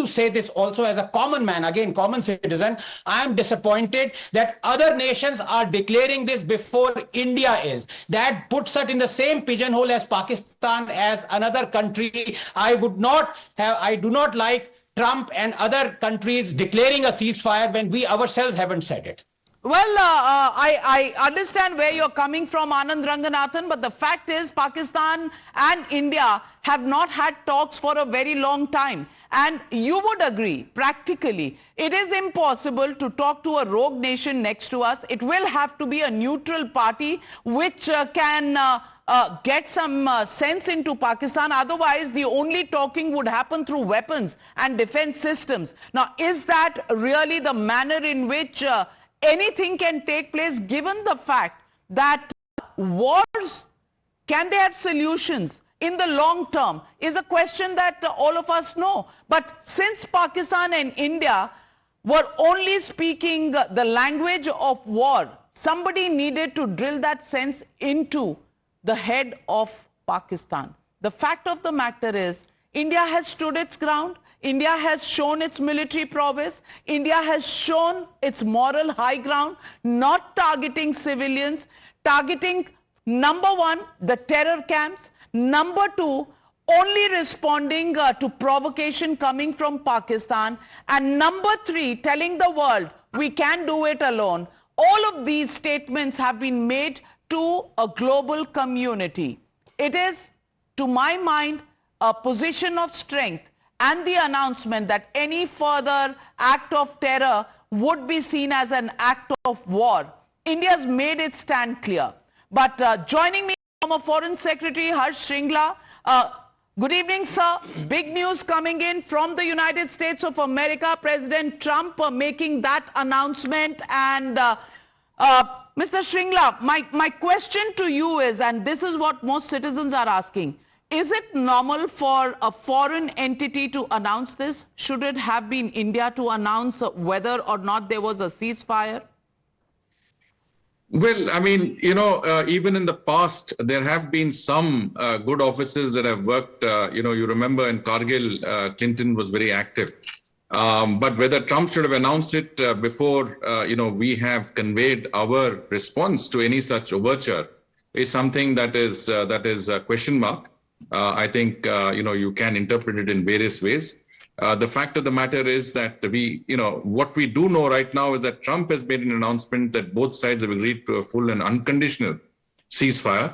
to say this also as a common man, again, common citizen. I am disappointed that other nations are declaring this before India is. That puts us in the same pigeonhole as Pakistan, as another country. I do not like Trump and other countries declaring a ceasefire when we ourselves haven't said it. Well, I understand where you're coming from, Anand Ranganathan, but the fact is Pakistan and India have not had talks for a very long time. And you would agree, practically, it is impossible to talk to a rogue nation next to us. It will have to be a neutral party which can get some sense into Pakistan. Otherwise, the only talking would happen through weapons and defense systems. Now, is that really the manner in which anything can take place, given the fact that wars, can they have solutions in the long term, is a question that all of us know. But since Pakistan and India were only speaking the language of war, somebody needed to drill that sense into the head of Pakistan. The fact of the matter is, India has stood its ground. India has shown its military prowess. India has shown its moral high ground, not targeting civilians, targeting, number one, the terror camps, number two, only responding to provocation coming from Pakistan, and number three, telling the world we can do it alone. All of these statements have been made to a global community. It is, to my mind, a position of strength, and the announcement that any further act of terror would be seen as an act of war. India's made its stand clear. But joining me, former Foreign Secretary Harsh Shringla. Good evening, sir. Big news coming in from the United States of America. President Trump making that announcement. And Mr. Shringla, my question to you is, and this is what most citizens are asking, is it normal for a foreign entity to announce this? Should it have been India to announce whether or not there was a ceasefire? Well, I mean, even in the past, there have been some good officers that have worked. You remember in Kargil, Clinton was very active. But whether Trump should have announced it before, we have conveyed our response to any such overture is something that is a question mark. I think, you can interpret it in various ways. The fact of the matter is that what we do know right now is that Trump has made an announcement that both sides have agreed to a full and unconditional ceasefire.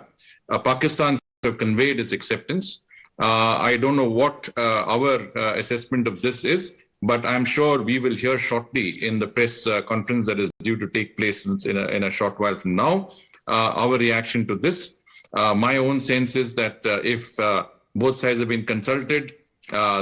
Pakistan have conveyed its acceptance. I don't know what our assessment of this is, but I'm sure we will hear shortly in the press conference that is due to take place in a short while from now, our reaction to this. My own sense is that if both sides have been consulted,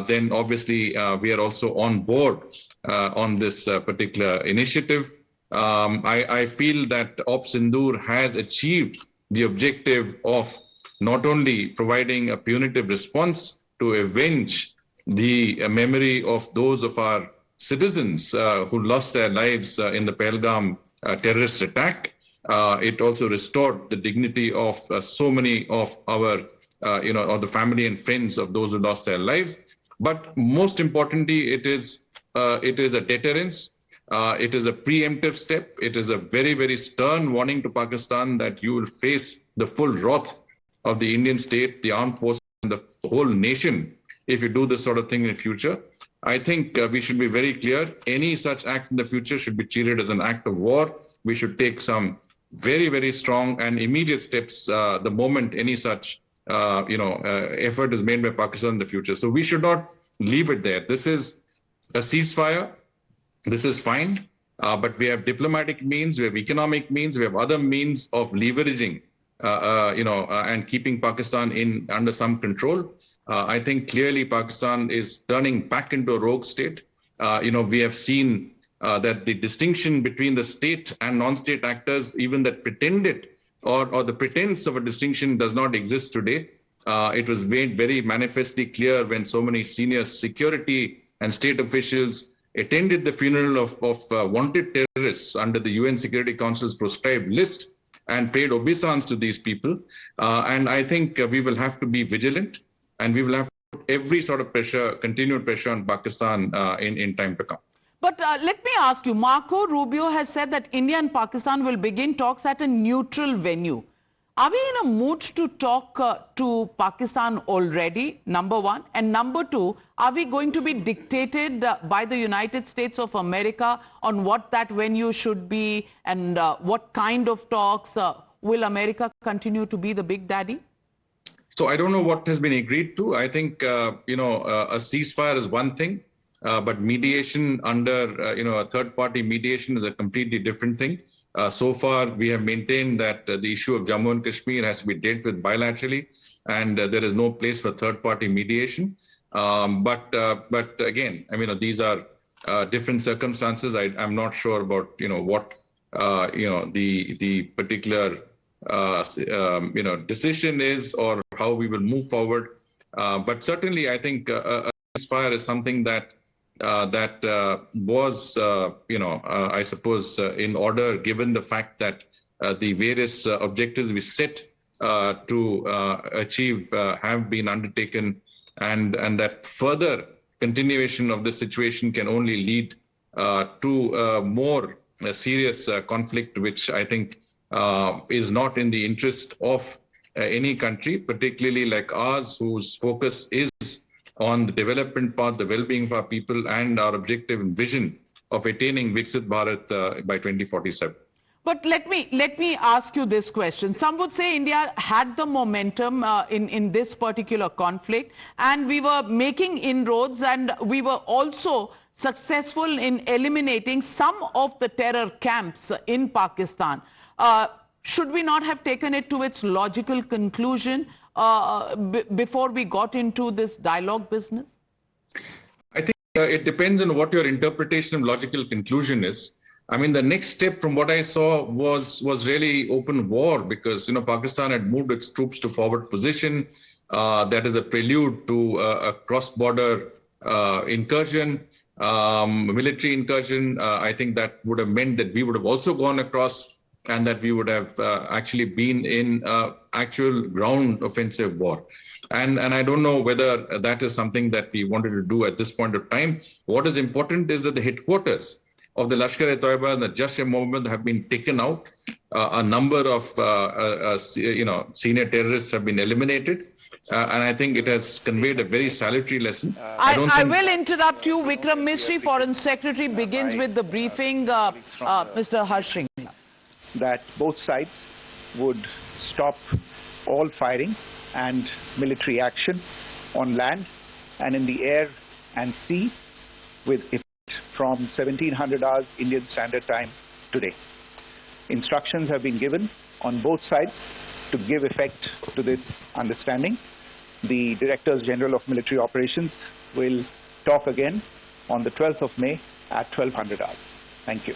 then obviously we are also on board on this particular initiative. I feel that Op Sindoor has achieved the objective of not only providing a punitive response to avenge the memory of those of our citizens who lost their lives in the Pahalgam terrorist attack. It also restored the dignity of so many of our, of the family and friends of those who lost their lives. But most importantly, it is a deterrence. It is a preemptive step. It is a very, very stern warning to Pakistan that you will face the full wrath of the Indian state, the armed forces, and the whole nation if you do this sort of thing in the future. I think we should be very clear. Any such act in the future should be treated as an act of war. We should take some very, very strong and immediate steps the moment any such effort is made by Pakistan in the future. So we should not leave it there. This is a ceasefire. This is fine. But we have diplomatic means, we have economic means, we have other means of leveraging, and keeping Pakistan under some control. I think clearly Pakistan is turning back into a rogue state. We have seen that the distinction between the state and non-state actors, even that pretended or the pretense of a distinction does not exist today. It was made very manifestly clear when so many senior security and state officials attended the funeral of wanted terrorists under the UN Security Council's proscribed list and paid obeisance to these people. And I think we will have to be vigilant, and we will have every sort of pressure, continued pressure on Pakistan in time to come. But let me ask you, Marco Rubio has said that India and Pakistan will begin talks at a neutral venue. Are we in a mood to talk to Pakistan already, number one? And number two, are we going to be dictated by the United States of America on what that venue should be and what kind of talks? Will America continue to be the big daddy? So I don't know what has been agreed to. I think, a ceasefire is one thing, but mediation under, a third-party mediation is a completely different thing. So far, we have maintained that the issue of Jammu and Kashmir has to be dealt with bilaterally, and there is no place for third-party mediation. But again, these are different circumstances. I'm not sure about what the particular decision is or how we will move forward. But certainly, I think a ceasefire is something that was, I suppose, in order, given the fact that the various objectives we set to achieve have been undertaken, and that further continuation of the situation can only lead to a more serious conflict, which I think is not in the interest of any country, particularly like ours, whose focus is on the development path, the well-being of our people, and our objective and vision of attaining Viksit Bharat by 2047. But let me ask you this question. Some would say India had the momentum in this particular conflict, and we were making inroads, and we were also successful in eliminating some of the terror camps in Pakistan. Should we not have taken it to its logical conclusion before we got into this dialogue business? I think it depends on what your interpretation of logical conclusion is. The next step from what I saw was really open war, because Pakistan had moved its troops to forward position. That is a prelude to a cross-border incursion, military incursion. I think that would have meant that we would have also gone across, and that we would have actually been in actual ground offensive war. And I don't know whether that is something that we wanted to do at this point of time. What is important is that the headquarters of the Lashkar-e-Toiba and the Jaish-e-Mohammed have been taken out. A number of senior terrorists have been eliminated. And I think it has conveyed a very salutary lesson. I will interrupt you. Vikram Misri, Foreign Secretary, begins with the briefing. Mr. Harshing. That both sides would stop all firing and military action on land and in the air and sea with effect from 1700 hours Indian Standard Time today. Instructions have been given on both sides to give effect to this understanding. The Directors General of Military Operations will talk again on the 12th of May at 1200 hours. Thank you.